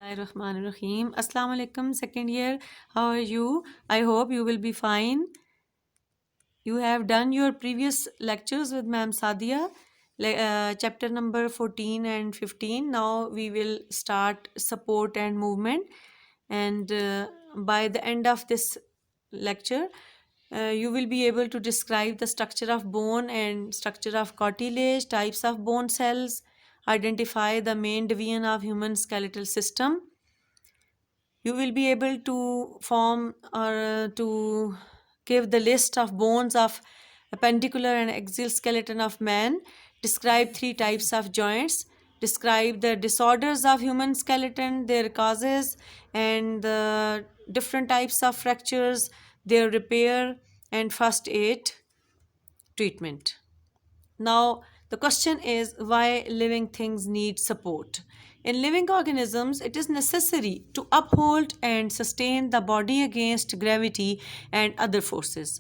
Bismillahirrahmanirrahim. Assalamu alaikum, second year. How are you? I hope you will be fine. You have done your previous lectures with Ma'am Sadia, chapter number 14 and 15. Now we will start support and movement. And by the end of this lecture, you will be able to describe the structure of bone and structure of cartilage, types of bone cells, identify the main division of human skeletal system. You will be able to form or to give the list of bones of appendicular and axial skeleton of man, describe three types of joints, describe the disorders of human skeleton, their causes, and the different types of fractures, their repair, and first aid treatment. Now, the question is why living things need support. In living organisms, it is necessary to uphold and sustain the body against gravity and other forces.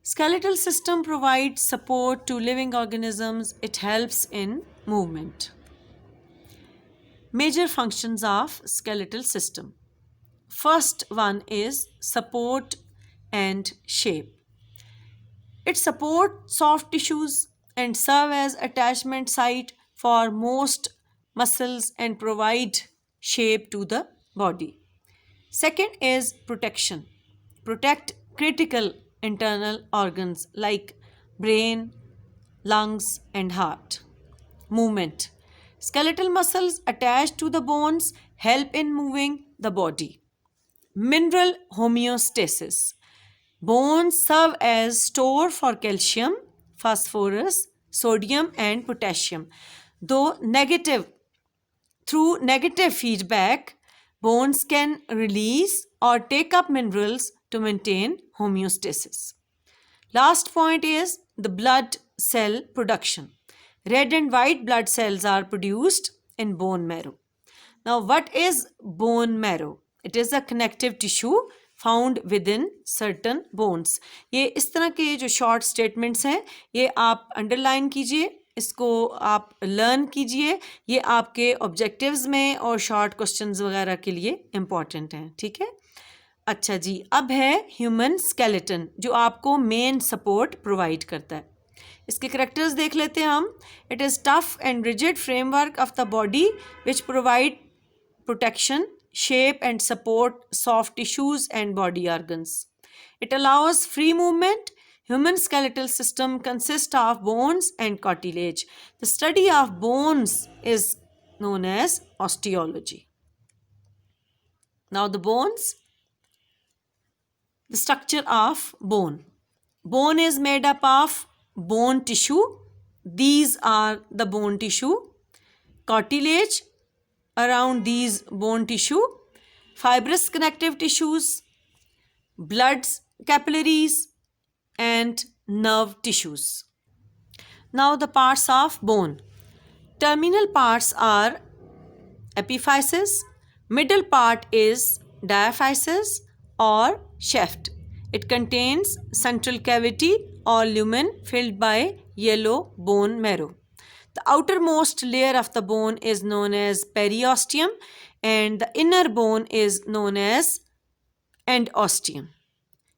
Skeletal system provides support to living organisms. It helps in movement. Major functions of skeletal system. First one is support and shape. It supports soft tissues and serve as attachment site for most muscles and provide shape to the body. Second is protection. Protect critical internal organs like brain, lungs, and heart. Movement. Skeletal muscles attached to the bones help in moving the body. Mineral homeostasis. Bones serve as store for calcium, phosphorus, sodium, and potassium. Through negative feedback, bones can release or take up minerals to maintain homeostasis. Last point is the blood cell production. Red and white blood cells are produced in bone marrow. Now, what is bone marrow? It is a connective tissue found with in certain bones. ये इस तरह के जो short statements हैं ये आप underline कीजिए, इसको आप लर्न कीजिए, ये आपके ऑब्जेक्टिव्स में और शॉर्ट क्वेश्चंस वगैरह के लिए इम्पॉर्टेंट हैं. ठीक है, अच्छा जी. अब है ह्यूमन स्केलेटन जो आपको मेन सपोर्ट प्रोवाइड करता है. इसके करेक्टर्स देख लेते हैं हम. It is tough and rigid framework of the body which provide protection, shape and support soft tissues and body organs. It allows free movement. Human skeletal system consists of bones and cartilage. The study of bones is known as osteology. Now the bones. The structure of bone. Bone is made up of bone tissue. These are the bone tissue. Cartilage around these bone tissue, fibrous connective tissues, blood capillaries, and nerve tissues. Now the parts of bone. Terminal parts are epiphysis, middle part is diaphysis or shaft. It contains central cavity or lumen filled by yellow bone marrow. The outermost layer of the bone is known as periosteum and the inner bone is known as endosteum.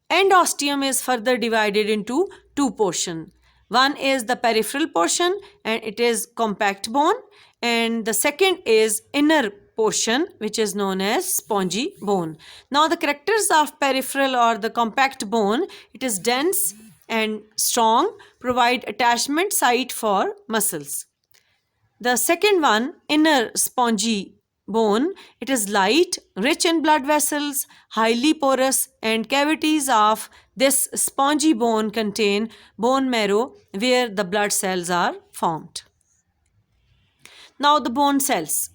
Endosteum is further divided into two portions. One is the peripheral portion and it is compact bone, and the second is inner portion which is known as spongy bone. Now the characters of peripheral or the compact bone, it is dense and strong, provide attachment site for muscles. The second one, inner spongy bone, it is light, rich in blood vessels, highly porous, and cavities of this spongy bone contain bone marrow where the blood cells are formed. Now the bone cells.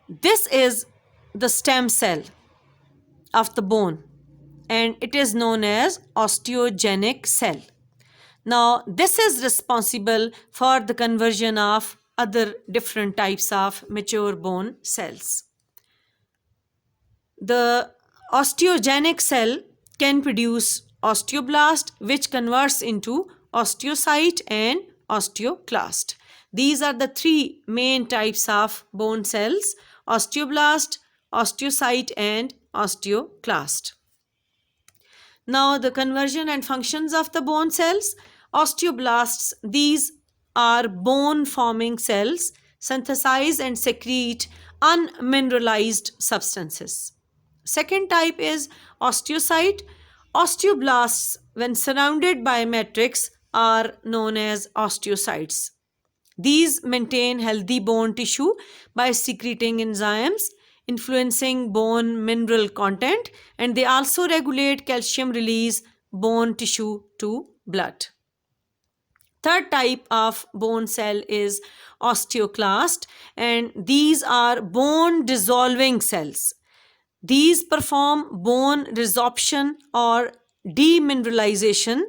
This is the stem cell of the bone and it is known as osteogenic cell. Now, this is responsible for the conversion of other different types of mature bone cells. The osteogenic cell can produce osteoblast, which converts into osteocyte and osteoclast. These are the three main types of bone cells. osteoblast, osteocyte, and osteoclast. Now the conversion and functions of the bone cells. Osteoblasts, these are bone forming cells, synthesize and secrete unmineralized substances. Second type is osteocyte. Osteoblasts, when surrounded by matrix, are known as osteocytes. These maintain healthy bone tissue by secreting enzymes influencing bone mineral content, and they also regulate calcium release bone tissue to blood. Third type of bone cell is osteoclast, and these are bone dissolving cells. These perform bone resorption or demineralization.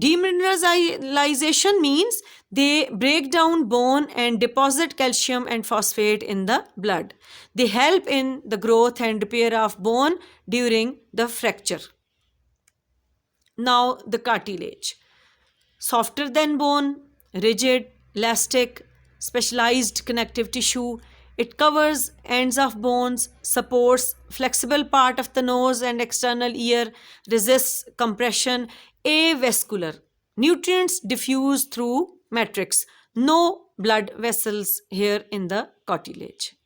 Demineralization means they break down bone and deposit calcium and phosphate in the blood. They help in the growth and repair of bone during the fracture. Now the cartilage. Softer than bone, rigid, elastic, specialized connective tissue. It covers ends of bones, supports flexible part of the nose and external ear, resists compression, avascular. Nutrients diffuse through matrix. No blood vessels here in the cartilage.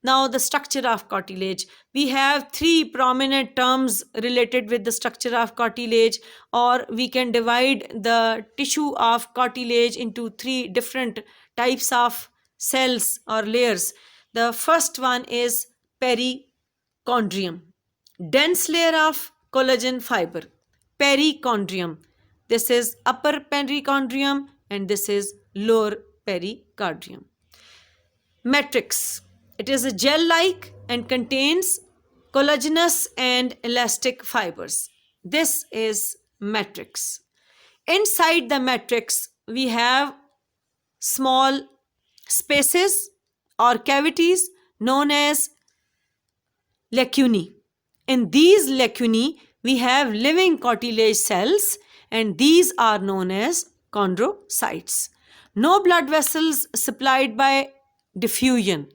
Now the structure of cartilage. We have three prominent terms related with the structure of cartilage, or we can divide the tissue of cartilage into three different types of cells or layers. The first one is perichondrium, dense layer of collagen fiber. Perichondrium. This is upper perichondrium and this is lower pericardium. Matrix. It is a gel-like and contains collagenous and elastic fibers. This is matrix. Inside the matrix, we have small spaces or cavities known as lacunae. In these lacunae, we have living cartilage cells, and these are known as chondrocytes. No blood vessels supplied by diffusion.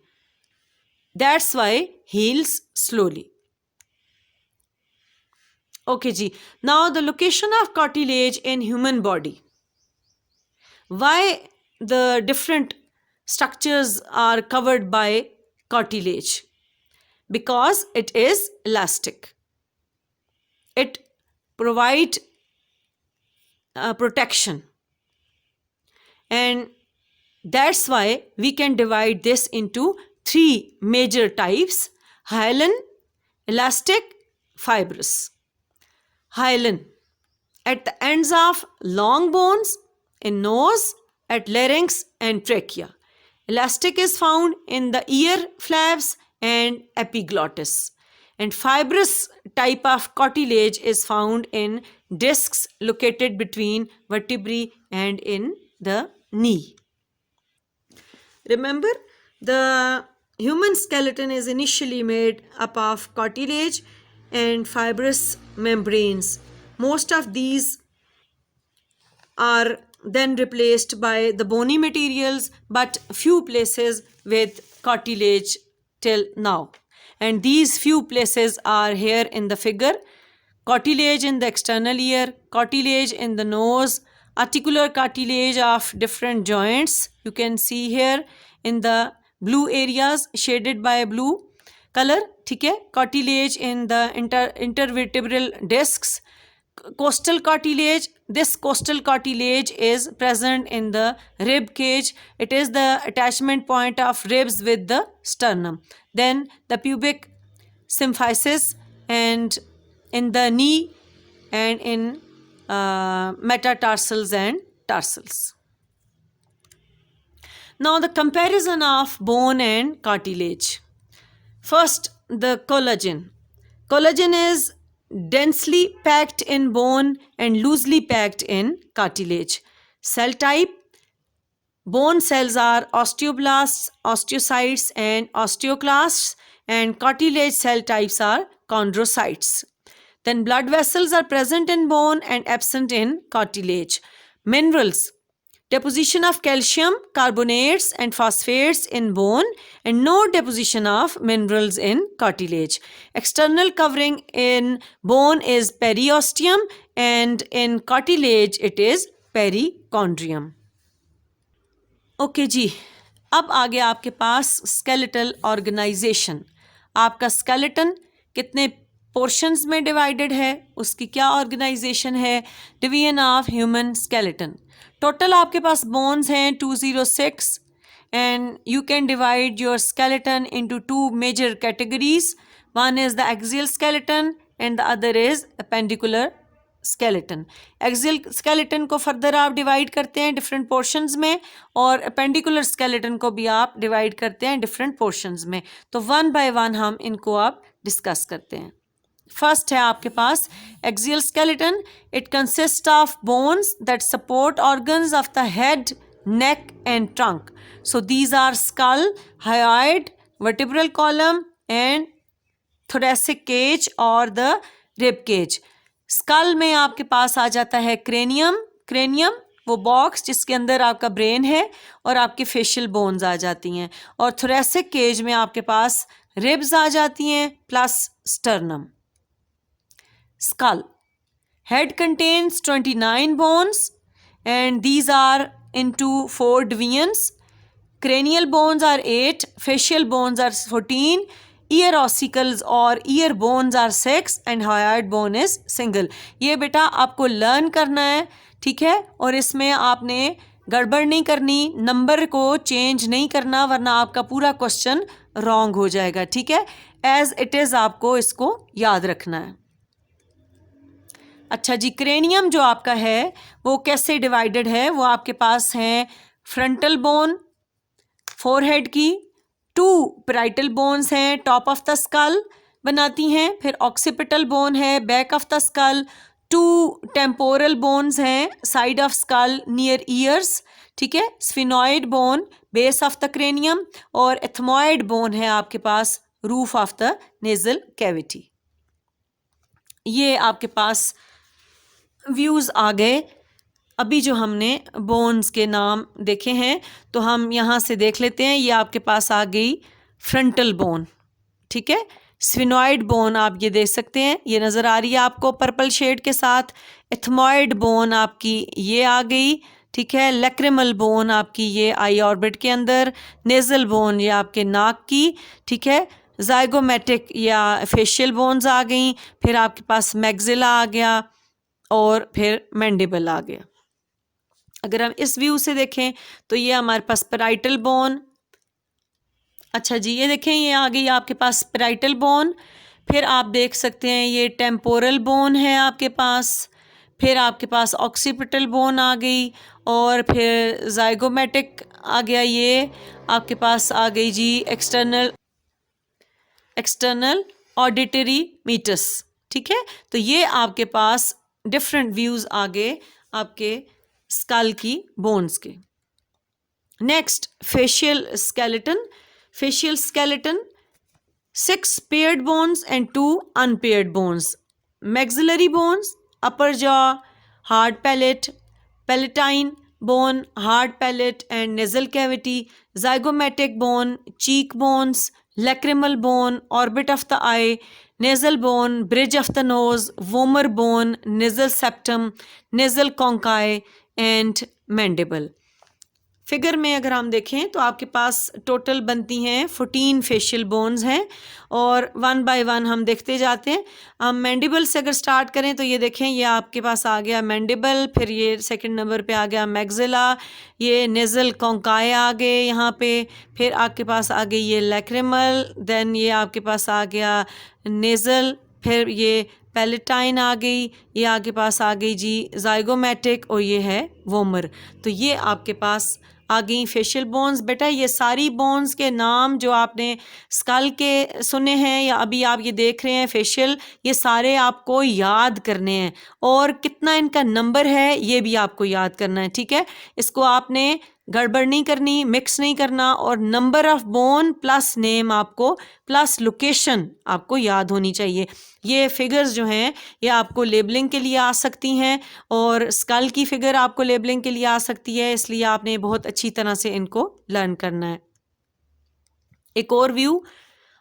That's why heals slowly. Okay ji. Now the location of cartilage in human body. Why the different structures are covered by cartilage? Because it is elastic. It provides protection. And that's why we can divide this into three major types: hyaline, elastic, fibrous. Hyaline, at the ends of long bones, in nose, at larynx and trachea. Elastic is found in the ear flaps and epiglottis. And fibrous type of cartilage is found in discs located between vertebrae and in the knee. Remember, the human skeleton is initially made up of cartilage and fibrous membranes. Most of these are then replaced by the bony materials, but few places with cartilage till now. And these few places are here in the figure: cartilage in the external ear, cartilage in the nose, articular cartilage of different joints. You can see here in the blue areas shaded by blue color. Okay? Cartilage in the intervertebral discs. Costal cartilage. This costal cartilage is present in the rib cage. It is the attachment point of ribs with the sternum. Then the pubic symphysis, and in the knee and in metatarsals and tarsals. Now the comparison of bone and cartilage. First, the collagen. Collagen is densely packed in bone and loosely packed in cartilage. Cell type: bone cells are osteoblasts, osteocytes and osteoclasts, and cartilage cell types are chondrocytes. Then blood vessels are present in bone and absent in cartilage. Minerals: deposition of calcium carbonates and phosphates in bone, and no deposition of minerals in cartilage. External covering in bone is periosteum, and in cartilage it is perichondrium. Okay जी, अब आगे आपके पास skeletal organization. आपका skeleton कितने portions में divided है, उसकी क्या ऑर्गेनाइजेशन है. Division of human skeleton. Total आपके पास बोन्स हैं 206, and you can divide your skeleton into 2 major categories. One is the axial skeleton and the other is appendicular skeleton. Axial skeleton को further आप divide करते हैं different portions में, और appendicular skeleton को भी आप डिवाइड करते हैं डिफरेंट पोर्शंस में. तो वन बाय वन हम इनको आप डिस्कस करते हैं. फर्स्ट है आपके पास axial skeleton. It consist of bones that support organs of the head, neck and trunk. So these are skull, hyoid, vertebral column and thoracic cage or the rib cage. Skull में आपके पास आ जाता है cranium. Cranium वो box जिसके अंदर आपका brain है और आपके फेशियल बोन्स आ जाती हैं. और थोरेसिक केज में आपके पास रिब्स आ जाती हैं plus sternum. Skull. Head contains 29 bones and these are into 4 divisions. Cranial bones are 8, facial bones are 14, ear ossicles और ear bones are 6 and hyoid bone is single. ये बेटा आपको लर्न करना है, ठीक है, और इसमें आपने गड़बड़ नहीं करनी, नंबर को चेंज नहीं करना, वरना आपका पूरा क्वेश्चन रॉन्ग हो जाएगा. ठीक है, एज इट इज़ आपको इसको याद रखना है. अच्छा जी, क्रेनियम जो आपका है वो कैसे डिवाइडेड है, वो आपके पास हैं फ्रंटल बोन फोरहेड की, 2 पैराइटल बोन्स हैं टॉप ऑफ द स्कल बनाती हैं, फिर ऑक्सीपिटल बोन है back of the skull, 2 temporal bones हैं side of skull near ears. ठीक है, sphenoid bone base of the cranium, और एथमॉइड बोन है आपके पास roof of the nasal cavity. ये आपके पास व्यूज़ आ गए. अभी जो हमने बोन्स के नाम देखे हैं तो हम यहाँ से देख लेते हैं. ये आपके पास आ गई फ्रंटल बोन. ठीक है, स्फिनॉइड बोन आप ये देख सकते हैं, ये नज़र आ रही है आपको पर्पल शेड के साथ. एथमॉइड बोन आपकी ये आ गई. ठीक है, लैक्रिमल बोन आपकी ये आई ऑर्बिट के अंदर, नेजल बोन ये आपके नाक की. ठीक है, जाइगोमेटिक या फेशियल बोन्स आ गई, फिर आपके पास मैग्जिला आ गया और फिर मैंडिबल आ गया. अगर हम इस व्यू से देखें तो ये हमारे पास पैराइटल बोन. अच्छा जी, ये देखें ये आ गई आपके पास पैराइटल बोन. फिर आप देख सकते हैं ये टेम्पोरल बोन है आपके पास, फिर आपके पास ऑक्सीपिटल बोन आ गई, और फिर जाइगोमेटिक आ गया. ये आपके पास आ गई जी एक्सटर्नल ऑडिटरी मीटस. ठीक है, तो ये आपके पास डिफरेंट व्यूज़ आ गए आपके स्कल की बोन्स के. Next facial skeleton. Facial skeleton 6 paired bones and 2 unpaired bones. Maxillary bones, upper jaw, hard palate, palatine bone, hard palate and nasal cavity. Zygomatic bone, cheek bones, lacrimal bone, orbit of the I, nasal bone, bridge of the nose, vomer bone, nasal septum, nasal conchae and mandible. Figure में अगर हम देखें तो आपके पास total बनती हैं 14 facial bones हैं, और वन बाय वन हम देखते जाते हैं. हम मैंडिबल से अगर स्टार्ट करें तो ये देखें ये आपके पास आ गया मैंडिबल, फिर ये सेकंड नंबर पे आ गया मैग्जिला, ये नेजल कॉन्काई आ गए यहाँ पे, फिर आपके पास आ गई ये लैक्रिमल, देन ये आपके पास आ गया नेजल, फिर ये पैलेटाइन आ गई, ये आपके पास आ गई जी जाइगोमेटिक, और ये है वोमर. तो ये आपके पास आ गई फेशियल बोन्स. बेटा ये सारी बोन्स के नाम जो आपने स्कल के सुने हैं या अभी आप ये देख रहे हैं फेशियल, ये सारे आपको याद करने हैं, और कितना इनका नंबर है ये भी आपको याद करना है. ठीक है, इसको आपने गड़बड़ नहीं करनी, मिक्स नहीं करना, और number of bone plus name आपको प्लस लोकेशन आपको याद होनी चाहिए। ये फिगर्स जो हैं ये आपको लेबलिंग के लिए आ सकती हैं, और स्कल की फिगर आपको लेबलिंग के लिए आ सकती है, इसलिए आपने बहुत अच्छी तरह से इनको लर्न करना है। एक और व्यू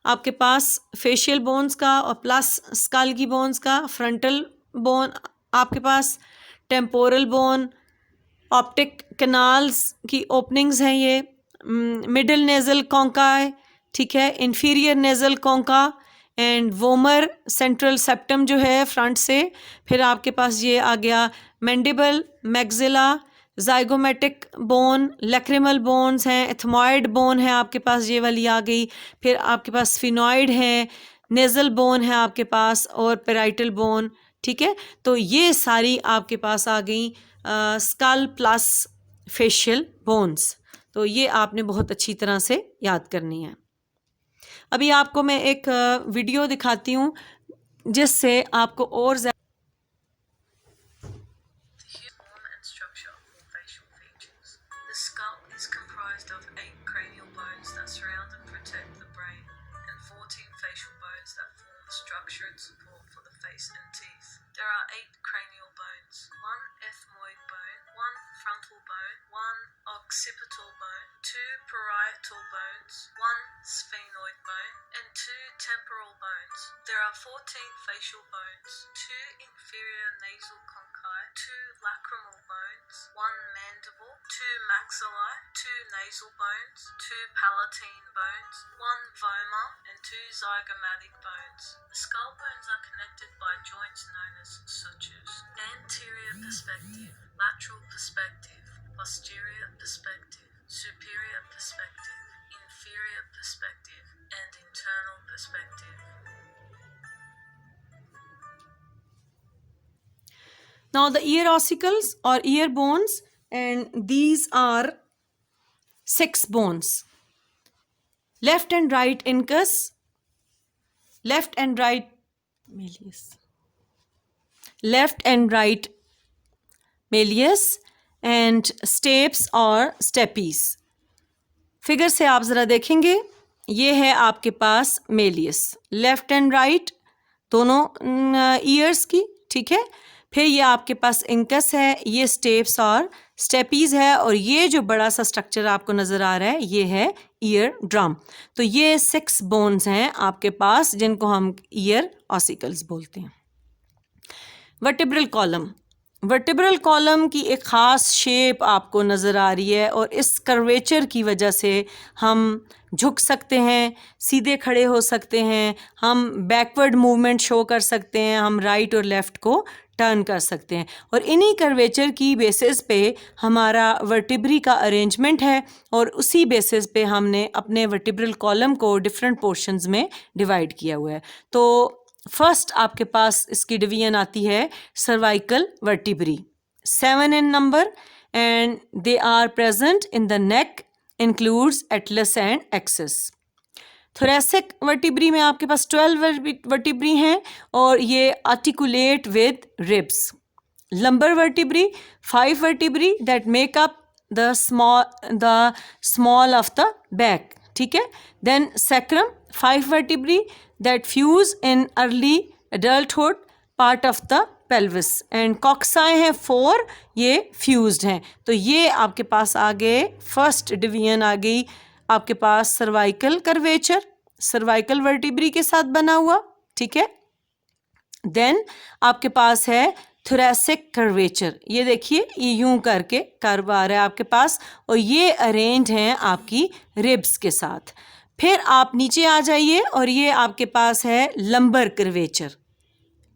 आपके पास फेशियल बोन्स का और प्लस स्कल की बोन्स का, फ्रंटल बोन आपके पास, टेम्पोरल बोन, ऑप्टिक कैनाल्स की ओपनिंग्स हैं ये, मिडिल नेज़ल कॉन्काई, ठीक है, inferior nasal concha and vomer central septum जो है फ्रंट से, फिर आपके पास ये आ गया mandible, maxilla, zygomatic bone, lacrimal bones हैं, एथमॉइड बोन है आपके पास, ये वाली आ गई, फिर आपके पास स्फिनॉइड है, नेज़ल बोन है आपके पास, और पेराइटल बोन, ठीक है। तो ये सारी आपके पास आ गई स्कल प्लस फेशियल बोन्स। तो ये आपने बहुत अच्छी तरह से याद करनी है। अभी आपको मैं एक वीडियो दिखाती हूँ जिससे आपको और There are 8 cranial bones, 1 ethmoid bone, 1 frontal bone, 1 occipital bone, 2 parietal bones, 1 sphenoid bone, and 2 temporal bones. There are 14 facial bones, 2 inferior nasal conchae, 2 lacrimal bones, 1 mandible, 2 maxillae, 2 nasal bones, 2 palatine bones, 1 vomer, and 2 zygomatic bones. The skull bones are connected by joints known as sutures. Anterior perspective, lateral perspective, posterior perspective, superior perspective, inferior perspective, and internal perspective. Now the ear ossicles or ear bones, and these are 6 bones. Left and right incus, left and right malleus, left and right malleus, and stapes और stapes. Figure से आप ज़रा देखेंगे, ये है आपके पास Méliès, left and right दोनों years की, ठीक है। फिर ये आपके पास इंकस है, ये स्टेप्स और स्टेपीज है, और ये जो बड़ा सा स्ट्रक्चर आपको नज़र आ रहा है ये है ईयर ड्रम। तो ये 6 बोन्स हैं आपके पास जिनको हम ईयर ऑसिकल्स बोलते हैं। वर्टिब्रल कॉलम, वर्टिब्रल कॉलम की एक ख़ास शेप आपको नज़र आ रही है, और इस कर्वेचर की वजह से हम झुक सकते हैं, सीधे खड़े हो सकते हैं, हम बैकवर्ड मूवमेंट शो कर सकते हैं, हम राइट और लेफ़्ट को टर्न कर सकते हैं, और इन्हीं कर्वेचर की बेसिस पे हमारा वर्टिब्री का अरेंजमेंट है, और उसी बेसिस पे हमने अपने वर्टिब्रल कॉलम को डिफरेंट पोर्शंस में डिवाइड किया हुआ है। तो फर्स्ट आपके पास इसकी डिवीजन आती है cervical vertebrae, 7 in number, and they are present in the neck, includes atlas and axis. Thoracic vertebrae में आपके पास 12 वर्टिब्री हैं, और ये articulate with ribs. Lumbar vertebrae 5 vertebrae that make up the small of the back, ठीक है। Then sacrum 5 vertebrae that fuse in early adulthood part of the pelvis, and coxae हैं 4, ये fused हैं। तो ये आपके पास आ गए, फर्स्ट डिवीजन आ गई आपके पास सर्वाइकल कर्वेचर, सर्वाइकल वर्टिब्री के साथ बना हुआ, ठीक है। देन आपके पास है थोरेसिक कर्वेचर, ये देखिए ये यूं करके कर्व आ रहा है आपके पास, और ये अरेंज हैं आपकी रिब्स के साथ। फिर आप नीचे आ जाइए, और ये आपके पास है लंबर कर्वेचर,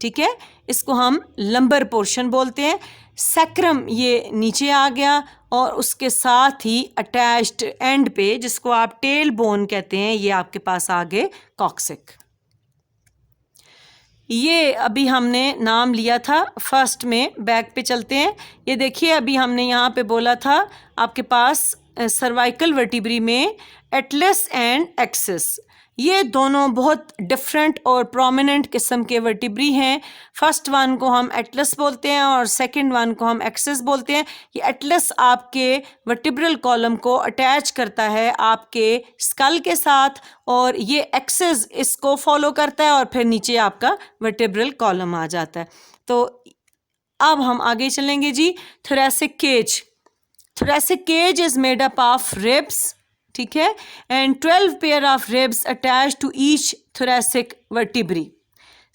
ठीक है, इसको हम लंबर पोर्शन बोलते हैं। सैक्रम ये नीचे आ गया, और उसके साथ ही अटैच्ड एंड पे, जिसको आप टेल बोन कहते हैं, ये आपके पास आ गए कॉक्सिक। ये अभी हमने नाम लिया था फर्स्ट में, बैक पे चलते हैं। ये देखिए अभी हमने यहाँ पे बोला था आपके पास सर्वाइकल वर्टिब्री में एटलस एंड एक्सिस, ये दोनों बहुत डिफरेंट और प्रोमिनेंट किस्म के वर्टिब्री हैं। फर्स्ट वन को हम एटलस बोलते हैं और सेकंड वन को हम एक्सिस बोलते हैं। ये एटलस आपके वर्टिब्रल कॉलम को अटैच करता है आपके स्कल के साथ और ये एक्सिस इसको फॉलो करता है और फिर नीचे आपका वर्टिब्रल कॉलम आ जाता है। तो अब हम आगे चलेंगे जी। Thoracic cage. Thoracic cage is made up of ribs, ठीक है, and 12 pair of ribs attach to each thoracic vertebrae.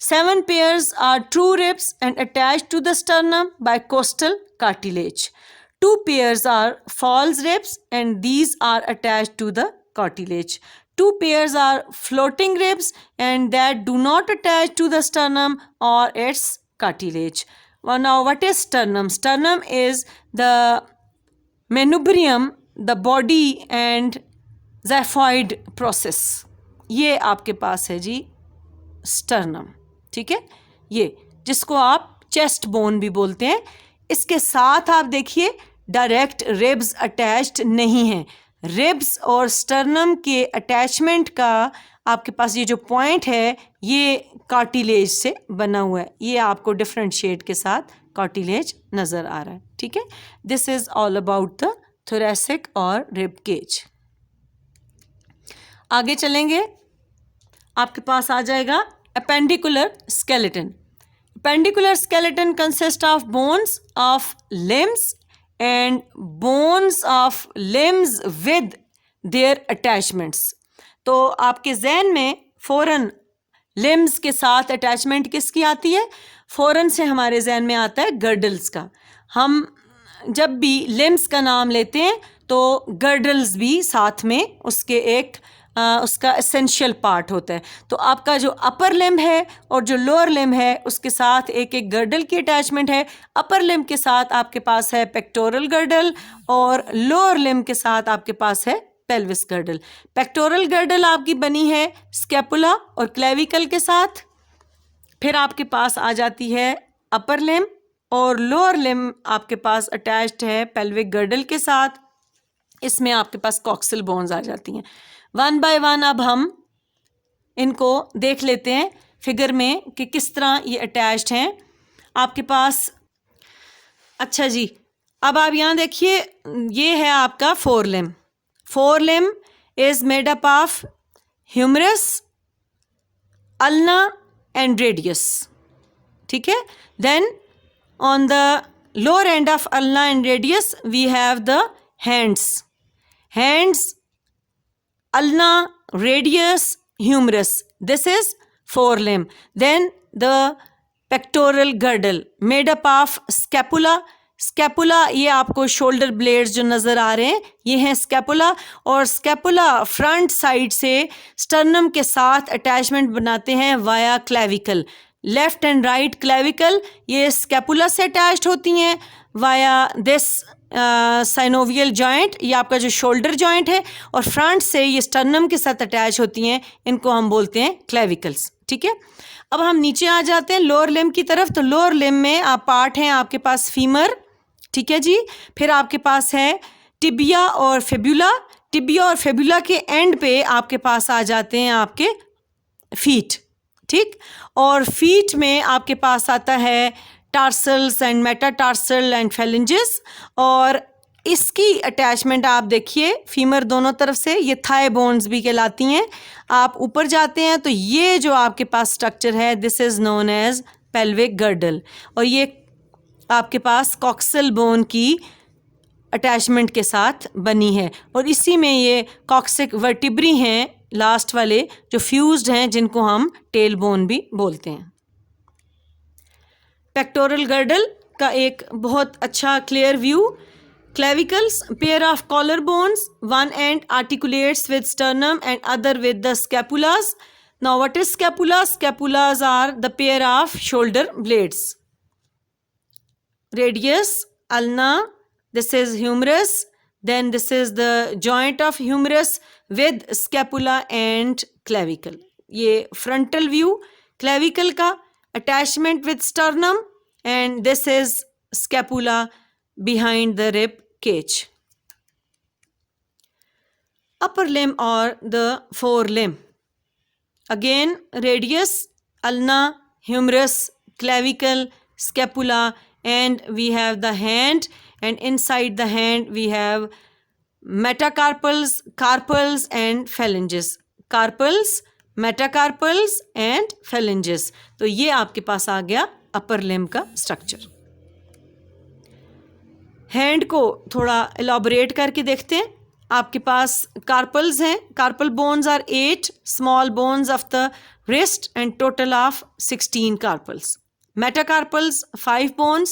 7 pairs are true ribs and attached to the sternum by costal cartilage. 2 pairs are false ribs and these are attached to the cartilage. 2 pairs are floating ribs and that do not attach to the sternum or its cartilage. Well, now what is sternum? Sternum is the manubrium, the body and xiphoid process. ये आपके पास है जी sternum, ठीक है, ये जिसको आप chest bone भी बोलते हैं। इसके साथ आप देखिए डायरेक्ट रिब्स अटैच्ड नहीं हैं। रिब्स और स्टर्नम के अटैचमेंट का आपके पास ये जो पॉइंट है ये कार्टिलेज से बना हुआ है। ये आपको डिफरेंट शेड के साथ कार्टिलेज नज़र आ रहा है, ठीक है। This is all about the thoracic और रिब केज। आगे चलेंगे, आपके पास आ जाएगा appendicular skeleton. Appendicular skeleton consist of bones of limbs and bones of limbs with their attachments. तो आपके जहन में फ़ौरन लिम्स के साथ अटैचमेंट किसकी आती है? फ़ौरन से हमारे जहन में आता है गर्डल्स का। हम जब भी लिम्स का नाम लेते हैं तो गर्डल्स भी साथ में उसके एक उसका एसेंशियल पार्ट होता है। तो आपका जो अपर लिम्ब है और जो लोअर लिम्ब है उसके साथ एक एक गर्डल की अटैचमेंट है। अपर लिम्ब के साथ आपके पास है पेक्टोरल गर्डल और लोअर लिम्ब के साथ आपके पास है पेल्विस गर्डल। पेक्टोरल गर्डल आपकी बनी है स्कैपुला और क्लेविकल के साथ। फिर आपके पास आ जाती है अपर लिम्ब और लोअर लिम्ब आपके पास अटैच्ड है पेल्विक गर्डल के साथ। इसमें आपके पास कॉक्सिल बोन्स आ जाती हैं। वन बाय वन अब हम इनको देख लेते हैं फिगर में कि किस तरह ये अटैच्ड हैं आपके पास। अच्छा जी, अब आप यहाँ देखिए, ये है आपका forelimb. Forelimb is made up of humerus, ulna and radius, ठीक है। Then on the lower end of ulna and radius we have the hands. Hands, ulna, radius, humerus. This is forelimb. Then the pectoral girdle made up of scapula. Scapula, ये आपको shoulder blades जो नज़र आ रहे हैं ये हैं scapula, और scapula front side से स्टर्नम के साथ अटैचमेंट बनाते हैं via clavicle. Left and right clavicle ये स्कैपुला से अटैच्ड होती हैं वाया दिस साइनोवियल जॉइंट, ये आपका जो शोल्डर जॉइंट है, और फ्रंट से ये स्टर्नम के साथ अटैच होती हैं, इनको हम बोलते हैं क्लेविकल्स, ठीक है। अब हम नीचे आ जाते हैं लोअर लिम्ब की तरफ। तो लोअर लिम्ब में आप पार्ट हैं आपके पास फीमर, ठीक है जी। फिर आपके पास है टिबिया और फेब्यूला। टिबिया और फेब्यूला के एंड पे आपके पास आ जाते हैं आपके फीट, ठीक। और फीट में आपके पास आता है टार्सल्स एंड मेटाटार्सल एंड फेलिंजेस, और इसकी अटैचमेंट आप देखिए फीमर दोनों तरफ से, ये थाई बोन्स भी कहलाती हैं। आप ऊपर जाते हैं तो ये जो आपके पास स्ट्रक्चर है this is known as pelvic girdle, और ये आपके पास कॉक्सल बोन की अटैचमेंट के साथ बनी है, और इसी में ये कॉक्सिक वर्टिब्री हैं लास्ट वाले जो फ्यूज्ड हैं, जिनको हम टेल बोन भी बोलते हैं। पेक्टोरल गर्डल का एक बहुत अच्छा clear view. Clavicles, pair of collar bones, one end articulates with sternum and other with the scapulas. Now what is scapula? Scapulas are the pair of shoulder blades. Radius, ulna, this is humerus, then this is the joint of humerus with scapula and clavicle. ये frontal view clavicle का attachment with sternum, and this is scapula behind the rib cage. Upper limb or the forelimb. Again, radius, ulna, humerus, clavicle, scapula, and we have the hand, and inside the hand we have metacarpals, carpals and phalanges. Carpals, metacarpals and phalanges. तो ये आपके पास आ गया upper limb का structure. Hand को थोड़ा elaborate करके देखते हैं। आपके पास कार्पल्स हैं, carpal bones are 8 small bones of the wrist and total of 16 carpals. Metacarpals 5 bones,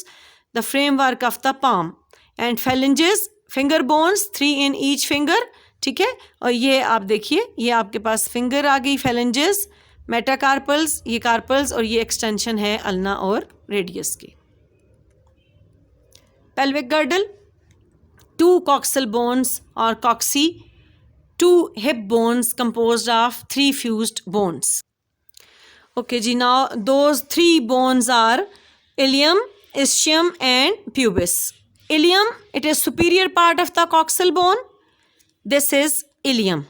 the framework of the palm, and phalanges finger bones 3 in each finger. ठीक है, और ये आप देखिए, ये आपके पास फिंगर आ गई phalanges, metacarpals ये carpals और ये एक्सटेंशन है अल्ना और रेडियस की। pelvic girdle, 2 coxal bones or coxae, 2 hip bones composed of 3 fused bones. Okay ji, now those 3 bones are ilium, ischium and pubis. Ilium, it is superior part of the coxal bone. This is ilium.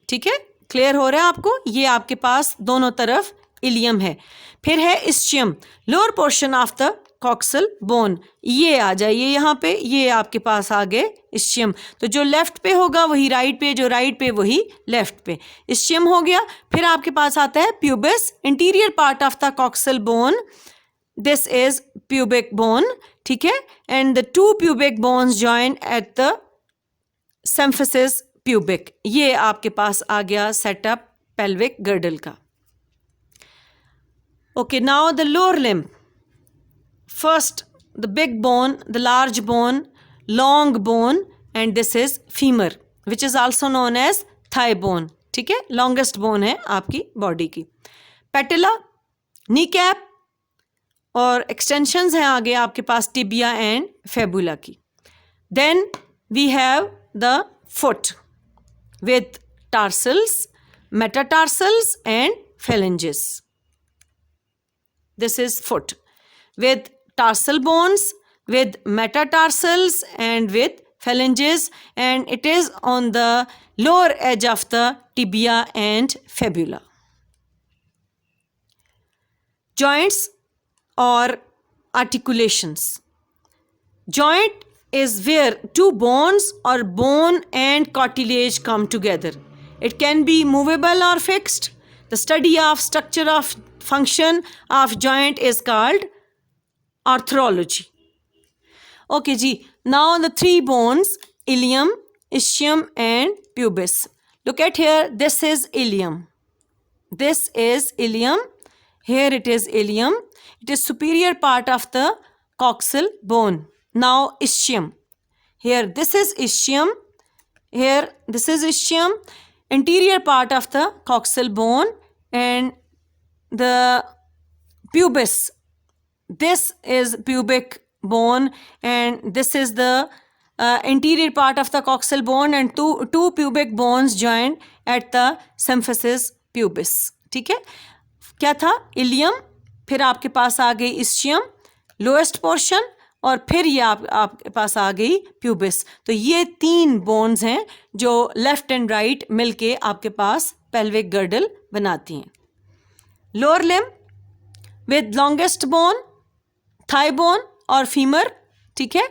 ठीक है, clear हो रहा है आपको? ये आपके पास दोनों तरफ इलियम है। फिर है ischium, lower portion of the coxal bone. ये आ जाइए यहाँ पे, ये आपके पास आ गए ischium। तो जो लेफ्ट पे होगा वही राइट पे, जो राइट पे वही लेफ्ट पे। ischium हो गया। फिर आपके पास आता है pubis, interior part of the coxal bone. This is pubic bone, ठीक है, and the 2 pubic bones join at the symphysis pubic। ये आपके पास आ गया सेटअप pelvic girdle का। Okay, now the lower limb. First, the big bone, the large bone, long bone, and this is femur, which is also known as thigh bone. ठीक है, longest bone है आपकी body की। Patella, kneecap और extensions हैं आगे आपके पास tibia and fibula की। Then we have the foot with tarsals, metatarsals and phalanges. This is foot with tarsal bones, with metatarsals and with phalanges, and it is on the lower edge of the tibia and fibula. Joints or articulations. Joint is where 2 bones or bone and cartilage come together. It can be movable or fixed. The study of structure of function of joint is called arthrology. Okay ji, now the 3 bones, ilium, ischium and pubis. Look at here, this is ilium. This is ilium. Here it is ilium. It is superior part of the coxal bone. Now ischium. Here this is ischium. Here this is ischium. Interior part of the coxal bone, and the pubis. This is pubic bone, and this is the interior part of the coxal bone, and two pubic bones join at the symphysis pubis. ठीक है, क्या था? Ilium, फिर आपके पास आ गई ischium, lowest portion, और फिर ये आपके पास आ गई प्यूबिस। तो ये 3 बोन्स हैं जो लेफ्ट एंड राइट मिलके आपके पास पेल्विक गर्डल बनाती हैं। Lower limb with longest bone, thigh bone और फीमर, ठीक है।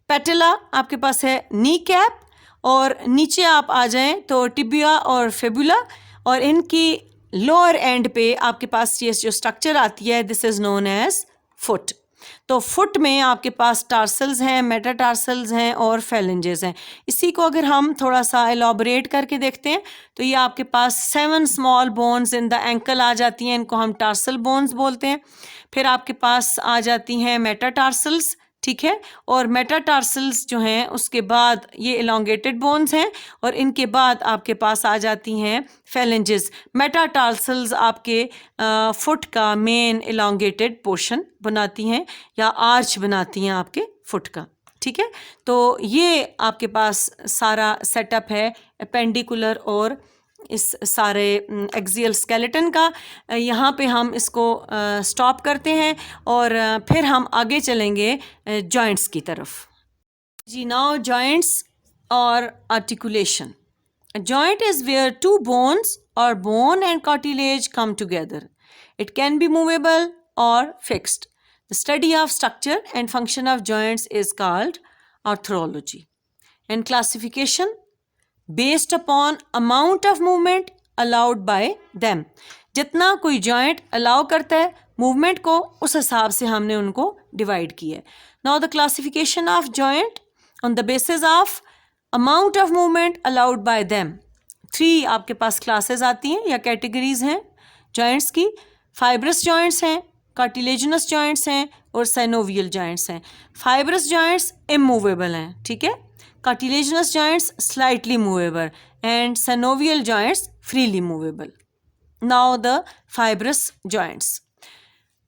पेटेला आपके पास है नी कैप, और नीचे आप आ जाएं तो टिबिया और फेबुला, और इनकी लोअर एंड पे आपके पास ये जो स्ट्रक्चर आती है, this is known as foot. तो फुट में आपके पास टार्सल्स हैं, मेटाटार्सल्स हैं और फेलेंजेस हैं। इसी को अगर हम थोड़ा सा एलॉबरेट करके देखते हैं तो ये आपके पास 7 small bones in the ankle आ जाती हैं, इनको हम टार्सल बोन्स बोलते हैं। फिर आपके पास आ जाती हैं मेटाटार्सल्स, ठीक है, और मेटाटार्सल्स जो हैं उसके बाद ये इलोंगेटेड बोन्स हैं, और इनके बाद आपके पास आ जाती हैं फेलेंजेस। मेटाटार्सल्स आपके फुट का मेन इलोंगेटेड पोर्शन बनाती हैं या आर्च बनाती हैं आपके फुट का, ठीक है। तो ये आपके पास सारा सेटअप है अपेंडिकुलर और इस सारे एक्सियल स्केलेटन का। यहाँ पे हम इसको स्टॉप करते हैं और फिर हम आगे चलेंगे जॉइंट्स की तरफ। जी, नाउ जॉइंट्स और articulation. Joint is where 2 bones or bone and cartilage come together. It can be movable or fixed. The study of structure and function of joints is called arthrology. And classification based upon amount of movement allowed by them. जितना कोई joint allow करता है movement को, उस हिसाब से हमने उनको डिवाइड किया है. Now the classification of joint on the basis of amount of movement allowed by them. 3 आपके पास क्लासेस आती हैं या कैटेगरीज हैं जॉइंट्स की. फाइब्रस जॉइंट्स हैं, कार्टिलेजिनस जॉइंट्स हैं और साइनोवियल जॉइंट्स हैं. फाइब्रस जॉइंट्स इमूवेबल हैं, ठीक है. Cartilaginous joints slightly movable and synovial joints freely movable. Now the fibrous joints.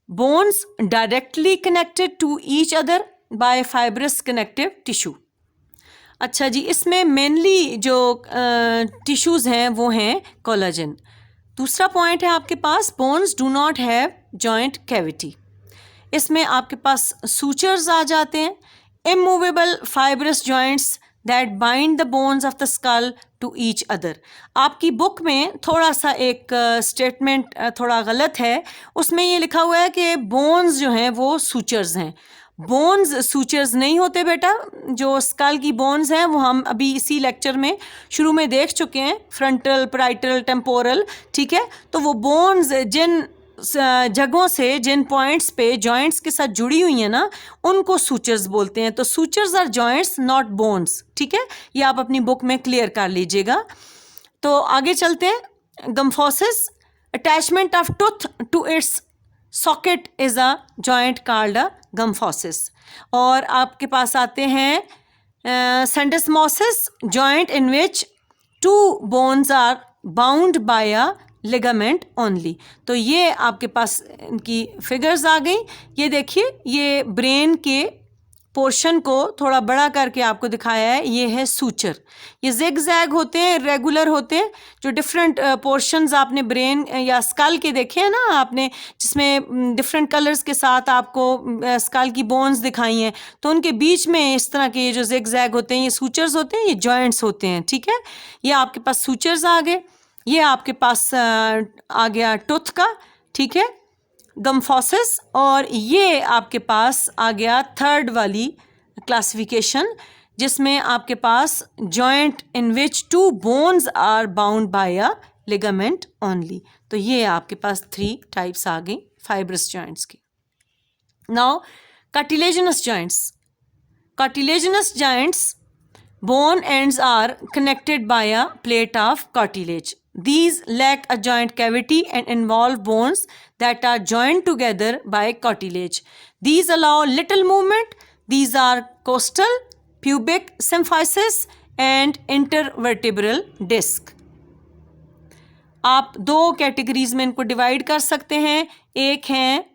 Bones directly connected to each other by fibrous connective tissue. अच्छा जी, इसमें mainly जो tissues हैं वो हैं कोलाजन. दूसरा पॉइंट है आपके पास, bones do not have joint cavity. इसमें आपके पास सूचर्स आ जाते हैं. Immovable fibrous joints that bind the bones of the skull to each other. आपकी बुक में थोड़ा सा एक स्टेटमेंट थोड़ा गलत है. उसमें ये लिखा हुआ है कि बोन्स जो हैं वो सूचर्स हैं. बोन्स सूचर्स नहीं होते बेटा. जो स्कल की बोन्स हैं वो हम अभी इसी लेक्चर में शुरू में देख चुके हैं, फ्रंटल, पैराइटल, टेम्पोरल, ठीक है. तो वो बोन्स जिन जगहों से, जिन पॉइंट्स पे जॉइंट्स के साथ जुड़ी हुई हैं ना, उनको सूचर्स बोलते हैं. तो sutures are joints not bones, ठीक है. ये आप अपनी बुक में क्लियर कर लीजिएगा. तो आगे चलते हैं. Gomphosis, attachment of tooth to its socket is a joint called a gomphosis. और आपके पास आते हैं syndesmosis, joint in which 2 bones are bound by a ligament only. तो ये आपके पास इनकी फिगर्स आ गई. ये देखिए, ये ब्रेन के पोर्शन को थोड़ा बड़ा करके आपको दिखाया है. ये है सूचर. ये जिग जैग होते हैं, रेगुलर होते हैं. जो डिफरेंट पोर्शंस आपने ब्रेन या स्कल के देखे हैं ना आपने, जिसमें डिफरेंट कलर्स के साथ आपको स्कल की बोन्स दिखाई हैं, तो उनके बीच में इस तरह के ये जो जिग जैग होते हैं, ये सूचर्स होते हैं, ये जॉइंट्स होते हैं, ठीक है. ये आपके पास सूचर्स आ गए. ये आपके पास आ गया टूथ का, ठीक है, गम्फोसिस. और ये आपके पास आ गया थर्ड वाली क्लासिफिकेशन, जिसमें आपके पास joint in which 2 bones are bound by a ligament only. तो ये आपके पास 3 टाइप्स आ गई फाइब्रस जॉइंट्स की. Now cartilaginous joints. Cartilaginous joints, bone ends are connected by a plate of cartilage. These lack a joint cavity and involve bones that are joined together by cartilage. These allow little movement. These are costal, pubic symphysis and intervertebral disc. आप 2 categories में इनको divide कर सकते हैं. एक हैं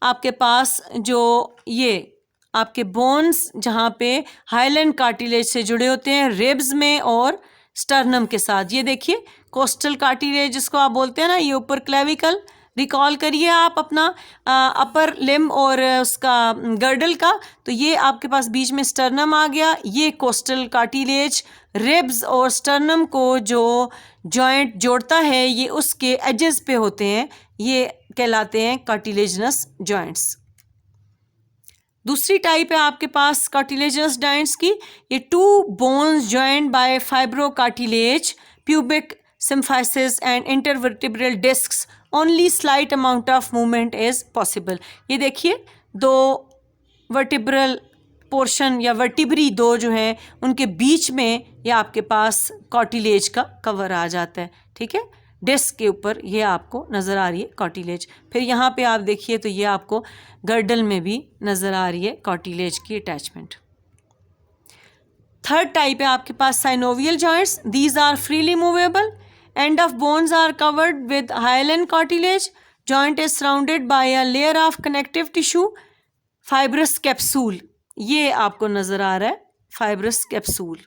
आपके पास जो ये आपके बोन्स जहाँ पे हाइलैंड कार्टिलेज से जुड़े होते हैं, रिब्स में और स्टर्नम के साथ. ये देखिए कोस्टल कार्टिलेज जिसको आप बोलते हैं ना, ये ऊपर क्लेविकल. रिकॉल करिए आप अपना अपर लिम और उसका गर्डल का. तो ये आपके पास बीच में स्टर्नम आ गया. ये कोस्टल कार्टिलेज रिब्स और स्टर्नम को जो जॉइंट जोड़ता है, ये उसके एजेस पे होते हैं. ये कहलाते हैं कार्टिलेजिनस जॉइंट्स. दूसरी टाइप है आपके पास कार्टिलेजिनस जॉइंट्स की. ये 2 bones joined by fibro cartilage, pubic symphysis and intervertebral discs. Only slight amount of movement is possible. ये देखिए 2 वर्टिब्रल पोर्शन या वर्टिब्री 2 जो हैं उनके बीच में ये आपके पास कार्टिलेज का कवर आ जाता है, ठीक है. डिस्क के ऊपर ये आपको नज़र आ रही है कार्टिलेज. फिर यहाँ पे आप देखिए तो ये आपको गर्डल में भी नज़र आ रही है कार्टिलेज की अटैचमेंट. थर्ड टाइप है आपके पास synovial joints. These are freely movable. End of bones are covered with hyaline cartilage. Joint is surrounded by a layer of connective tissue. Fibrous capsule. ये आपको नज़र आ रहा है fibrous capsule.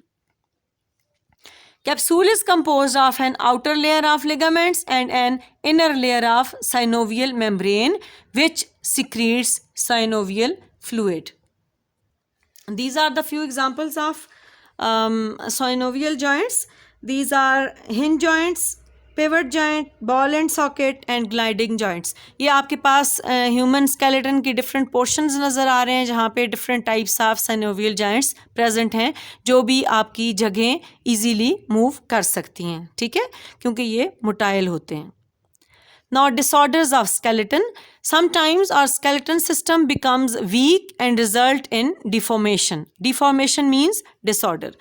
Capsule is composed of an outer layer of ligaments and an inner layer of synovial membrane which secretes synovial fluid. These are the few examples of synovial joints. These are hinge joints, pivot joint, ball and socket and gliding joints. ये आपके पास human skeleton की different portions नज़र आ रहे हैं जहाँ पे different types of synovial joints present हैं जो भी आपकी जगह इजीली मूव कर सकती हैं, ठीक है, क्योंकि ये मोटाइल होते हैं। Now disorders of skeleton. Sometimes our skeleton system becomes weak and result in deformation. Deformation means disorder.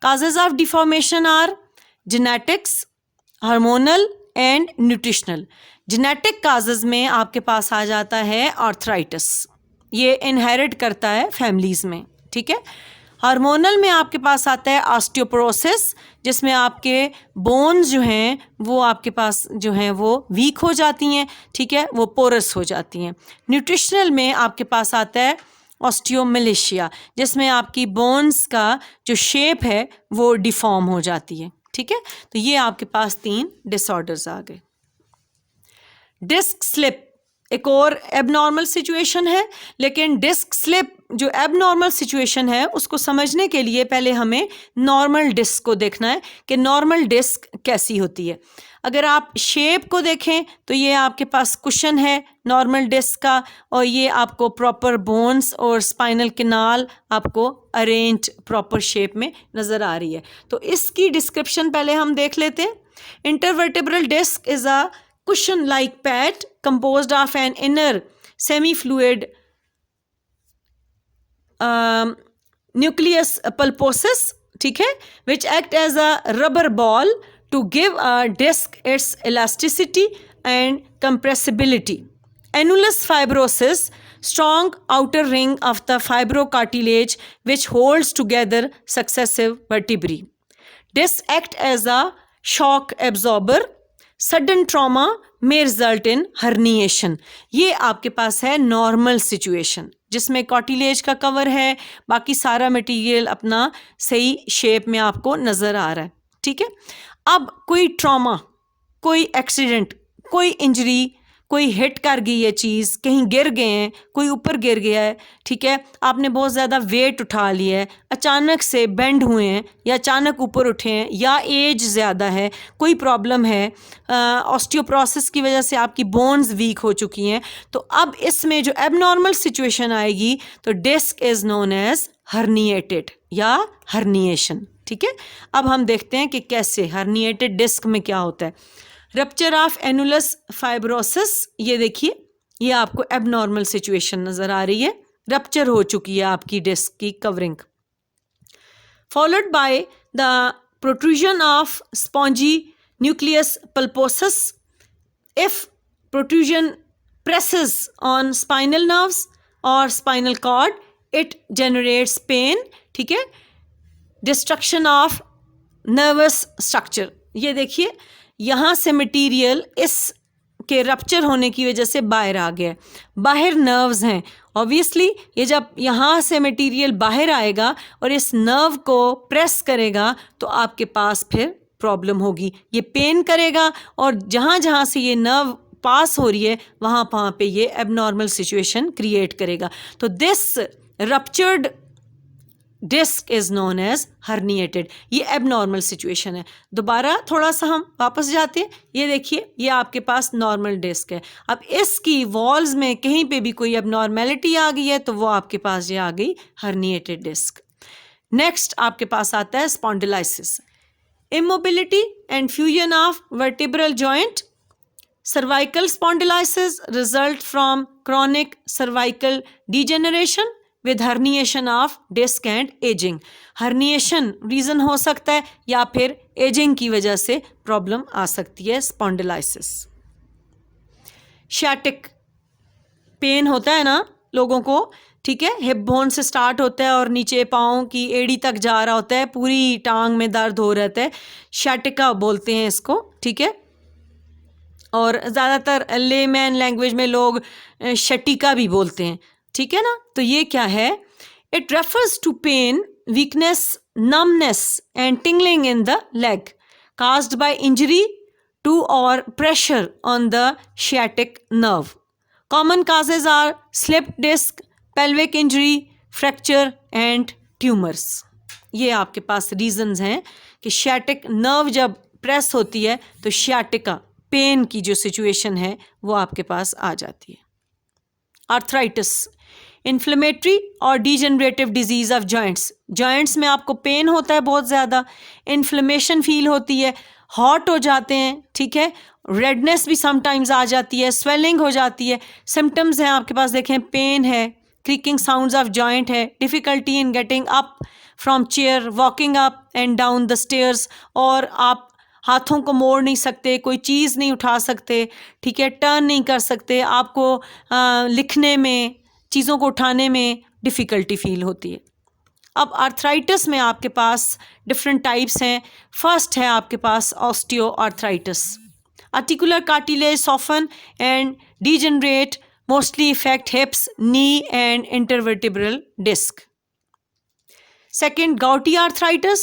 Causes of deformation are genetics, hormonal and nutritional. Genetic causes में आपके पास आ जाता है arthritis. ये inherit करता है families में, ठीक है। हार्मोनल में आपके पास आता है ऑस्टियोपोरोसिस, जिसमें आपके बोन्स जो हैं वो आपके पास जो हैं वो वीक हो जाती हैं, ठीक है, वो पोरस हो जाती हैं। न्यूट्रिशनल में आपके पास आता है ऑस्टियोमेलेशिया, जिसमें आपकी बोन्स का जो शेप है वो डिफॉर्म हो जाती है, ठीक है। तो ये आपके पास 3 डिसऑर्डर्स आ गए। डिस्क स्लिप एक और एबनॉर्मल सिचुएशन है, लेकिन डिस्क स्लिप जो एबनॉर्मल सिचुएशन है उसको समझने के लिए पहले हमें नॉर्मल डिस्क को देखना है कि नॉर्मल डिस्क कैसी होती है। अगर आप शेप को देखें तो ये आपके पास कुशन है नॉर्मल डिस्क का, और ये आपको प्रॉपर बोन्स और स्पाइनल कैनाल आपको अरेंज प्रॉपर शेप में नज़र आ रही है। तो इसकी डिस्क्रिप्शन पहले हम देख लेते हैं। Intervertebral disc is a cushion-like pad composed of an inner semi-fluid nucleus pulposus, ठीक है, which act as a rubber ball to give a disc its elasticity and compressibility. Annulus fibrosus, strong outer ring of the fibrocartilage which holds together successive vertebrae. Disc act as a shock absorber. Sudden trauma में result in herniation. ये आपके पास है normal situation जिसमें cartilage का cover है, बाकी सारा material अपना सही शेप में आपको नज़र आ रहा है, ठीक है। अब कोई ट्रॉमा, कोई एक्सीडेंट, कोई इंजरी, कोई हिट कर गई है चीज़, कहीं गिर गए हैं, कोई ऊपर गिर गया है, ठीक है, आपने बहुत ज़्यादा वेट उठा लिया है, अचानक से बेंड हुए हैं या अचानक ऊपर उठे हैं, या एज ज़्यादा है, कोई प्रॉब्लम है, ऑस्टियोपोरोसिस की वजह से आपकी बोन्स वीक हो चुकी हैं, तो अब इसमें जो एबनॉर्मल सिचुएशन आएगी तो disc is known as herniated या हर्निएशन, ठीक है। अब हम देखते हैं कि कैसे हर्निएटेड डिस्क में क्या होता है। रप्चर ऑफ एनुलस फाइब्रोसिस, ये देखिए ये आपको एबनॉर्मल सिचुएशन नज़र आ रही है, रप्चर हो चुकी है आपकी डिस्क की covering. Followed by the protrusion of spongy nucleus pulposus. If protrusion presses on spinal nerves or spinal cord it generates pain, ठीक है। डिस्ट्रक्शन ऑफ नर्वस स्ट्रक्चर, ये देखिए यहाँ से मटेरियल इस के रप्चर होने की वजह से बाहर आ गया है, बाहर नर्व्स हैं, ऑब्वियसली ये जब यहाँ से मटेरियल बाहर आएगा और इस नर्व को प्रेस करेगा तो आपके पास फिर प्रॉब्लम होगी, ये पेन करेगा, और जहाँ जहाँ से ये नर्व पास हो रही है वहाँ पे ये एबनॉर्मल सिचुएशन क्रिएट करेगा। तो this ruptured disc is known as herniated, ये एबनॉर्मल सिचुएशन है। दोबारा थोड़ा सा हम वापस जाते हैं, ये देखिए ये आपके पास नॉर्मल डिस्क है। अब इसकी वॉल्स में कहीं पे भी कोई एबनॉर्मेलिटी आ गई है तो वो आपके पास ये आ गई हर्निएटेड डिस्क। नेक्स्ट आपके पास आता है spondylosis, immobility and fusion of vertebral joint. Cervical spondylosis result from chronic cervical degeneration with herniation of disc and aging. Herniation reason हो सकता है या फिर एजिंग की वजह से प्रॉब्लम आ सकती है स्पॉन्डिलाइसिस। शैटिक पेन होता है ना लोगों को, ठीक है, हिप बोन से स्टार्ट होता है और नीचे पाँव की एड़ी तक जा रहा होता है, पूरी टांग में दर्द हो रहता है, शैटिका बोलते हैं इसको, ठीक है। और ज़्यादातर लेमैन लैंग्वेज में लोग शटिका भी बोलते हैं, ठीक है ना। तो ये क्या है, it refers to pain, weakness, numbness and tingling in the leg caused by injury to or pressure on the sciatic nerve. Common causes are slipped disc, pelvic injury, fracture and tumors. ये आपके पास reasons हैं कि sciatic nerve जब press होती है तो sciatica pen की जो सिचुएशन है वो आपके पास आ जाती है। आर्थराइटिस, इन्फ्लेमेटरी और degenerative disease of joints. Joints में आपको पेन होता है बहुत ज़्यादा, इन्फ्लेमेशन फील होती है, हॉट हो जाते हैं, ठीक है, रेडनेस भी समटाइम्स आ जाती है, स्वेलिंग हो जाती है। सिम्टम्स हैं आपके पास, देखें, पेन है, क्रीकिंग साउंड्स ऑफ जॉइंट है, difficulty in getting up from chair, walking up and down the stairs, और आप हाथों को मोड़ नहीं सकते, कोई चीज़ नहीं उठा सकते, ठीक है, टर्न नहीं कर सकते, आपको लिखने में, चीज़ों को उठाने में डिफ़िकल्टी फील होती है। अब आर्थराइटिस में आपके पास डिफरेंट टाइप्स हैं। फर्स्ट है आपके पास osteoarthritis. Articular cartilage soften and degenerate, mostly affect hips, knee and intervertebral disc. Second, gouty arthritis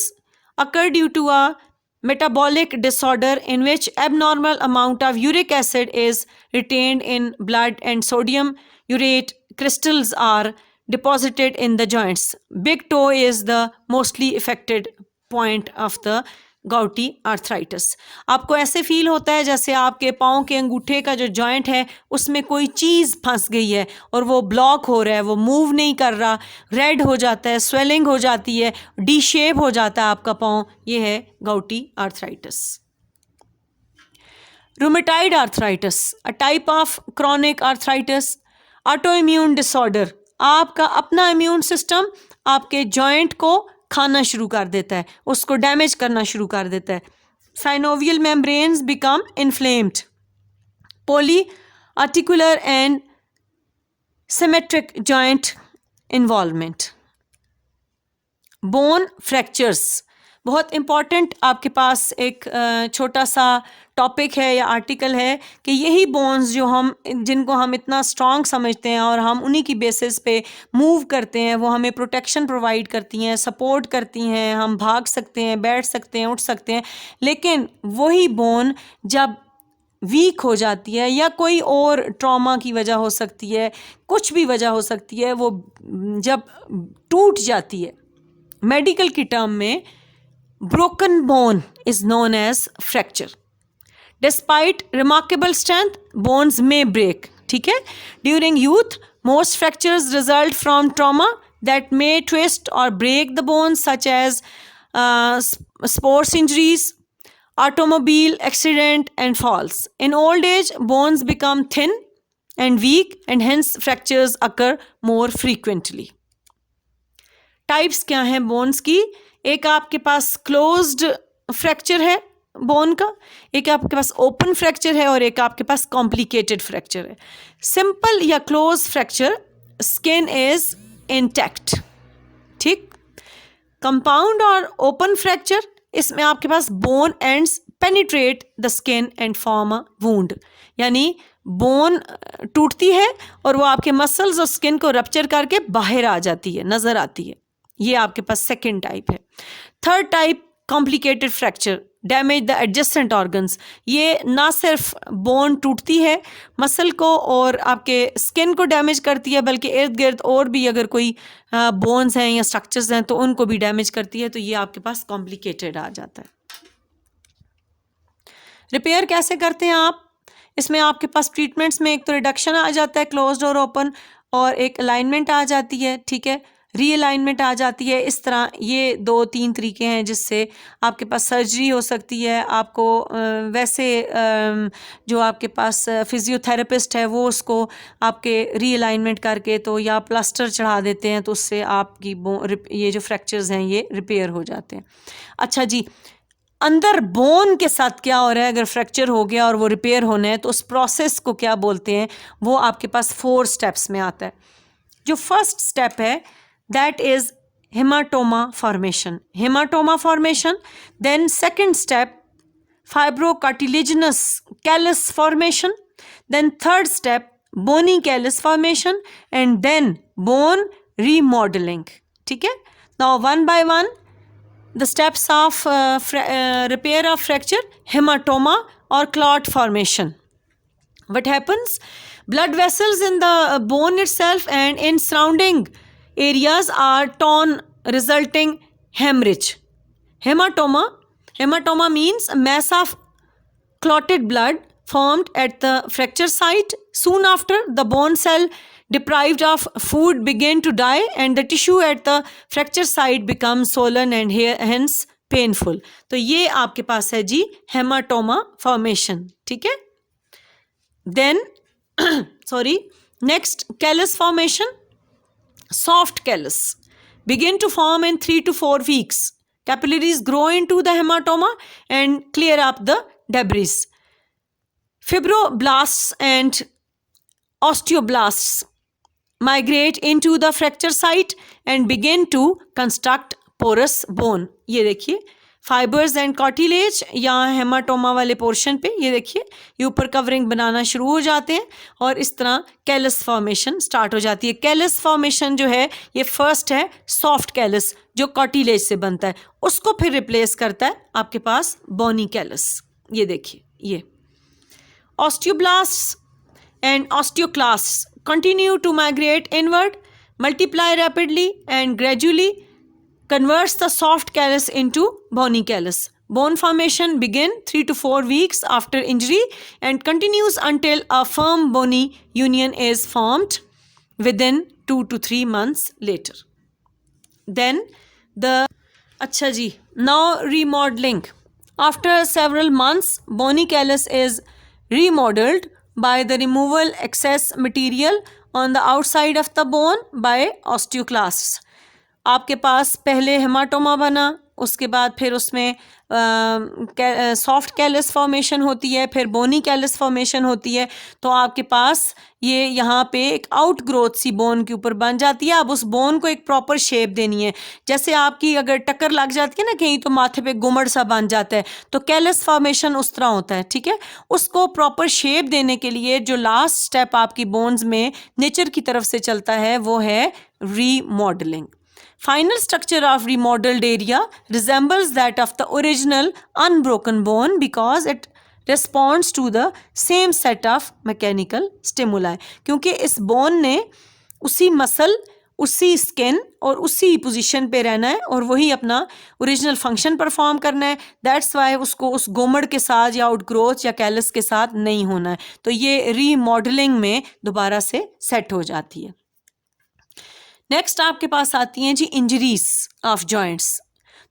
occur due to a metabolic disorder in which abnormal amount of uric acid is retained in blood and sodium urate crystals are deposited in the joints. Big toe is the mostly affected point of the gouty arthritis. आपको ऐसे feel होता है जैसे आपके पाँव के अंगूठे का जो जॉइंट है उसमें कोई चीज़ फंस गई है और वो ब्लॉक हो रहा है, वो मूव नहीं कर रहा, रेड हो जाता है, स्वेलिंग हो जाती है, डी शेप हो जाता है आपका पाँव। ये है gouty arthritis. Rheumatoid arthritis, a type of chronic arthritis, autoimmune disorder. आपका अपना इम्यून सिस्टम आपके जॉइंट को खाना शुरू कर देता है, उसको डैमेज करना शुरू कर देता है। Synovial membranes become inflamed, poly articular and symmetric joint involvement. Bone fractures, बहुत इम्पॉर्टेंट आपके पास एक छोटा सा टॉपिक है या आर्टिकल है कि यही बोन्स जिनको हम इतना स्ट्रॉन्ग समझते हैं और हम उन्हीं की बेसिस पे मूव करते हैं, वो हमें प्रोटेक्शन प्रोवाइड करती हैं, सपोर्ट करती हैं, हम भाग सकते हैं, बैठ सकते हैं, उठ सकते हैं। लेकिन वही बोन जब वीक हो जाती है या कोई और ट्रॉमा की वजह हो सकती है, कुछ भी वजह हो सकती है, वो जब टूट जाती है, मेडिकल की टर्म में broken bone is known as fracture. Despite remarkable strength, bones may break. ठीक है? During youth, most fractures result from trauma that may twist or break the bones, such as sports injuries, automobile accident, and falls. In old age, bones become thin and weak, and hence fractures occur more frequently. Types क्या हैं bones की? एक आपके पास closed fracture है bone का, एक आपके पास open fracture है और एक आपके पास कॉम्प्लिकेटेड फ्रैक्चर है। सिंपल या close fracture, skin is intact, ठीक। कंपाउंड और ओपन फ्रैक्चर, इसमें आपके पास bone ends penetrate the skin and form a wound, यानी बोन टूटती है और वो आपके मसल्स और स्किन को रप्चर करके बाहर आ जाती है, नज़र आती है। ये आपके पास सेकेंड टाइप है। Third type, complicated fracture, damage the adjacent organs. ये ना सिर्फ बोन टूटती है मसल को और आपके स्किन को डैमेज करती है, बल्कि इर्द गिर्द और भी अगर कोई बोन्स हैं या स्ट्रक्चर्स हैं तो उनको भी डैमेज करती है, तो ये आपके पास कॉम्प्लिकेटेड आ जाता है। रिपेयर कैसे करते हैं आप? इसमें आपके पास ट्रीटमेंट्स में एक तो रिडक्शन आ जाता है, क्लोज्ड और ओपन, और एक अलाइनमेंट आ जाती है, ठीक है, रीअलाइनमेंट आ जाती है। इस तरह ये 2-3 तरीके हैं जिससे आपके पास सर्जरी हो सकती है। आपको वैसे जो आपके पास फिजियोथेरेपिस्ट है वो उसको आपके रीअलाइनमेंट करके तो या प्लास्टर चढ़ा देते हैं, तो उससे आपकी ये जो फ्रैक्चर्स हैं ये रिपेयर हो जाते हैं। अच्छा जी, अंदर बोन के साथ क्या हो रहा है? अगर फ्रैक्चर हो गया और वो रिपेयर होना है तो उस प्रोसेस को क्या बोलते हैं? वो आपके पास 4 स्टेप्स में आता है। जो फर्स्ट स्टेप है that is hematoma formation. Hematoma formation. Then second step, fibrocartilaginous callus formation. Then third step, bony callus formation. And then bone remodeling. ठीक है? Now one by one, the steps of repair of fracture, hematoma or clot formation. What happens? Blood vessels in the bone itself and in surrounding areas are torn, resulting hemorrhage. Hematoma, Hematoma means a mass of clotted blood formed at the fracture site. Soon after, the bone cell deprived of food began to die and the tissue at the fracture site becomes swollen and hence painful. तो ये आपके पास है जी hematoma formation. ठीक है. Then next, callus formation. Soft callus begin to form in 3 to 4 weeks. Capillaries grow into the hematoma and clear up the debris. Fibroblasts and osteoblasts migrate into the fracture site and begin to construct porous bone. ये देखिए fibres and cartilage यहाँ haematoma वाले portion पे ये देखिए ये ऊपर covering बनाना शुरू हो जाते हैं और इस तरह कैलस फॉर्मेशन स्टार्ट हो जाती है. कैलस फॉर्मेशन जो है ये फर्स्ट है सॉफ्ट कैलस जो कार्टिलेज से बनता है, उसको फिर रिप्लेस करता है आपके पास बोनी कैलस. ये देखिए ये osteoblasts and osteoclasts continue to migrate inward, multiply rapidly and gradually converts the soft callus into bony callus. Bone formation begin 3 to 4 weeks after injury and continues until a firm bony union is formed within 2 to 3 months later. Then अच्छा जी, now remodeling. After several months, bony callus is remodeled by the removal excess material on the outside of the bone by osteoclasts. आपके पास पहले haematoma बना, उसके बाद फिर उसमें soft callus formation होती है, फिर बोनी कैलस फॉर्मेशन होती है. तो आपके पास ये यहाँ पे एक आउट ग्रोथ सी बोन के ऊपर बन जाती है. अब उस बोन को एक प्रॉपर शेप देनी है. जैसे आपकी अगर टक्कर लग जाती है ना कहीं तो माथे पे गुमड़ सा बन जाता है, तो कैलस फॉर्मेशन उस तरह होता है. ठीक है, उसको प्रॉपर शेप देने के लिए जो लास्ट स्टेप आपकी बोन्स में नेचर की तरफ से चलता है वो है remodelling. Final structure of remodeled area resembles that of the original unbroken bone because it responds to the same set of mechanical stimuli. क्योंकि इस बोन ने उसी मसल, उसी स्किन और उसी पोजीशन पे रहना है और वही अपना ओरिजिनल फंक्शन परफॉर्म करना है. दैट्स वाई उसको उस गोमड़ के साथ या आउटग्रोथ या कैलस के साथ नहीं होना है. तो ये रीमॉडलिंग में दोबारा से सेट हो जाती है. नेक्स्ट आपके पास आती हैं जी इंजरीज ऑफ जॉइंट्स.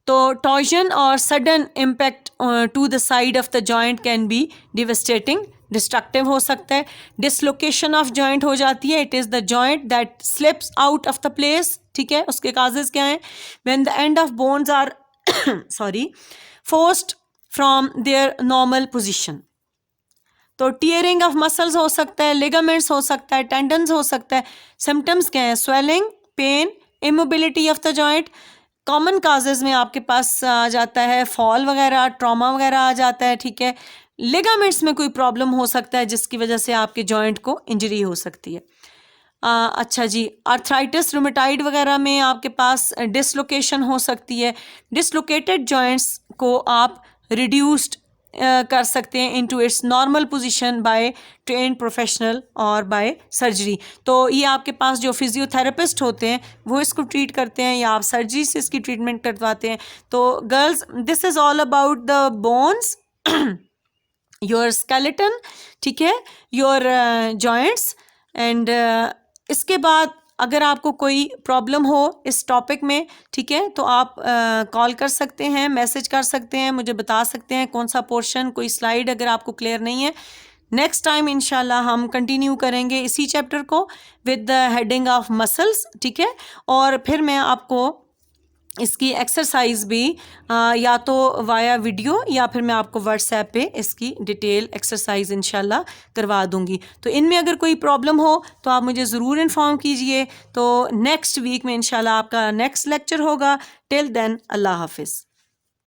तो टॉर्जन और sudden impact to the side of the joint can be devastating, destructive हो सकता है. डिसलोकेशन ऑफ जॉइंट हो जाती है. It is the joint that slips out of the place. ठीक है, उसके काजेज क्या हैं? When the end of bones are forced from their normal position. तो टीयरिंग ऑफ मसल्स हो सकता है, लिगामेंट्स हो सकता है, टेंडन्स हो सकता है. सिम्टम्स क्या हैं? Swelling, pain, immobility of the joint. Common causes में आपके पास आ जाता है फॉल वगैरह, ट्रॉमा वगैरह आ जाता है. ठीक है, लिगामेंट्स में कोई प्रॉब्लम हो सकता है जिसकी वजह से आपके जॉइंट को इंजरी हो सकती है. अच्छा जी, आर्थराइटिस, रूमेटाइड वगैरह में आपके पास डिसलोकेशन हो सकती है. डिसलोकेटेड जॉइंट्स को आप रिड्यूस्ड कर सकते हैं into its normal position by trained professional और बाय सर्जरी. तो ये आपके पास जो फिजियोथेरेपिस्ट होते हैं वो इसको ट्रीट करते हैं या आप सर्जरी से इसकी ट्रीटमेंट करवाते हैं. तो girls, this is all about the bones, your skeleton. ठीक है, योर जॉइंट्स. एंड इसके बाद अगर आपको कोई प्रॉब्लम हो इस टॉपिक में, ठीक है, तो आप कॉल कर सकते हैं, मैसेज कर सकते हैं, मुझे बता सकते हैं कौन सा पोर्शन, कोई स्लाइड अगर आपको क्लियर नहीं है. नेक्स्ट टाइम इंशाल्लाह हम कंटिन्यू करेंगे इसी चैप्टर को with the heading of muscles. ठीक है, और फिर मैं आपको इसकी एक्सरसाइज भी या तो वाया वीडियो या फिर मैं आपको व्हाट्सएप पे इसकी डिटेल एक्सरसाइज इंशाल्लाह करवा दूंगी. तो इनमें अगर कोई प्रॉब्लम हो तो आप मुझे ज़रूर इन्फॉर्म कीजिए. तो नेक्स्ट वीक में इंशाल्लाह आपका नेक्स्ट लेक्चर होगा. टिल देन, अल्लाह हाफिज़.